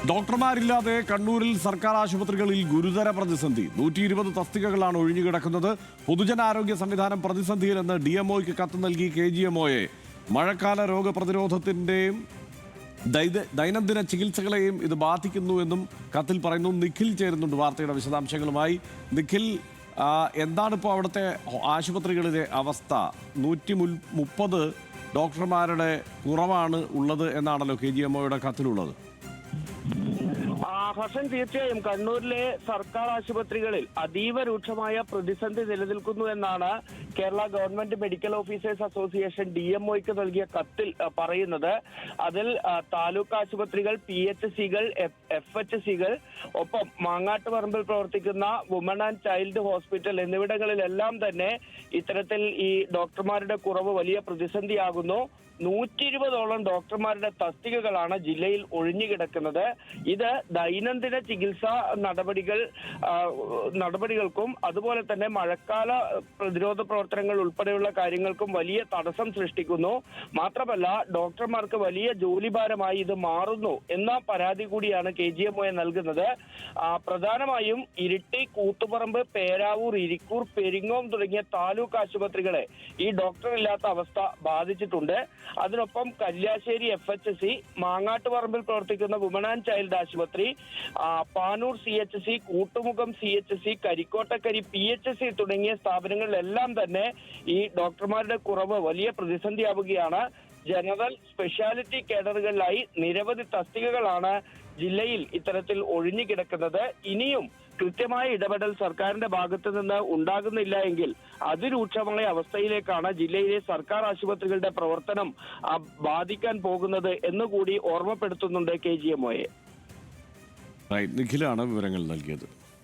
ഡോക്ടർമാരില്ലാതെ കണ്ണൂരിൽ സർക്കാർ ആശുപത്രികളിൽ ഗുരുതര പ്രതിസന്ധി. 120 തസ്തികകളാണ് ഒഴിഞ്ഞുകിടക്കുന്നത്. പൊതുജനാരോഗ്യ സംവിധാനം പ്രതിസന്ധിയിലെന്ന് DMOയ്ക്ക് കത്ത് നൽകി KGMOയെ. മഴക്കാല രോഗപ്രതിരോധത്തിൻ്റെയും ദൈനംദിന ചികിത്സകളെയും ഇത് ബാധിക്കുന്നുവെന്നും കത്തിൽ പറയുന്നു. നിഖിൽ ചേരുന്നുണ്ട് വാർത്തയുടെ വിശദാംശങ്ങളുമായി. നിഖിൽ, എന്താണിപ്പോൾ അവിടുത്തെ ആശുപത്രികളിലെ അവസ്ഥ? 130 ഡോക്ടർമാരുടെ കുറവാണ് ഉള്ളത് എന്നാണല്ലോ KGMOയുടെ കത്തിലുള്ളത്. ഹസൻ, തീർച്ചയായും കണ്ണൂരിലെ സർക്കാർ ആശുപത്രികളിൽ അതീവ രൂക്ഷമായ പ്രതിസന്ധി നിലനിൽക്കുന്നു എന്നാണ് Kerala government medical officers association DMOയ്ക്ക് നൽകിയ കത്തിൽ പറയുന്നത്. അതിൽ താലൂക്ക് ആശുപത്രികൾ, PHCകൾ, FHCകൾ, ഒപ്പം മാങ്ങാട്ടുപറമ്പിൽ പ്രവർത്തിക്കുന്ന വുമൺ ആൻഡ് ചൈൽഡ് ഹോസ്പിറ്റൽ എന്നിവിടങ്ങളിലെല്ലാം തന്നെ ഇത്തരത്തിൽ ഈ ഡോക്ടർമാരുടെ കുറവ് വലിയ പ്രതിസന്ധിയാകുന്നു. 120ഓളം ഡോക്ടർമാരുടെ തസ്തികകളാണ് ജില്ലയിൽ ഒഴിഞ്ഞുകിടക്കുന്നത്. ഇത് ദൈനംദിന ചികിത്സാ നടപടികൾക്കും അതുപോലെ തന്നെ മഴക്കാല പ്രതിരോധ പ്രവർത്തനങ്ങൾ ഉൾപ്പെടെയുള്ള കാര്യങ്ങൾക്കും വലിയ തടസ്സം സൃഷ്ടിക്കുന്നു. മാത്രമല്ല, ഡോക്ടർമാർക്ക് വലിയ ജോലിഭാരമായി ഇത് മാറുന്നു എന്ന പരാതി കൂടിയാണ് KGMO നൽകുന്നത്. പ്രധാനമായും ഇരിട്ടി, കൂത്തുപറമ്പ്, പേരാവൂർ, ഇരിക്കൂർ, പെരിങ്ങോം തുടങ്ങിയ താലൂക്ക് ആശുപത്രികളെ ഈ ഡോക്ടറില്ലാത്ത അവസ്ഥ ബാധിച്ചിട്ടുണ്ട്. അതിനൊപ്പം കല്യാശ്ശേരി FHC, മാങ്ങാട്ടുപറമ്പിൽ പ്രവർത്തിക്കുന്ന വുമൺ ആൻഡ് ചൈൽഡ് ആശുപത്രി, പാനൂർ CHC, കൂട്ടുമുഖം CHC, കരിക്കോട്ടക്കരി PHC തുടങ്ങിയ സ്ഥാപനങ്ങളിലെല്ലാം തന്നെ ഈ ഡോക്ടർമാരുടെ കുറവ് വലിയ പ്രതിസന്ധിയാവുകയാണ്. ജനറൽ സ്പെഷ്യാലിറ്റി കേഡറുകളിലായി നിരവധി തസ്തികകളാണ് ജില്ലയിൽ ഇത്തരത്തിൽ ഒഴിഞ്ഞുകിടക്കുന്നത്. ഇനിയും കൃത്യമായ ഇടപെടൽ സർക്കാരിന്റെ ഭാഗത്ത് നിന്ന് ഉണ്ടാകുന്നില്ല എങ്കിൽ അതിരൂക്ഷമായ അവസ്ഥയിലേക്കാണ് ജില്ലയിലെ സർക്കാർ ആശുപത്രികളുടെ പ്രവർത്തനം ബാധിക്കാൻ പോകുന്നത് എന്നുകൂടി ഓർമ്മപ്പെടുത്തുന്നുണ്ട് KGMOയെ. നിഖിലാണ് വിവരങ്ങൾ നൽകിയത്.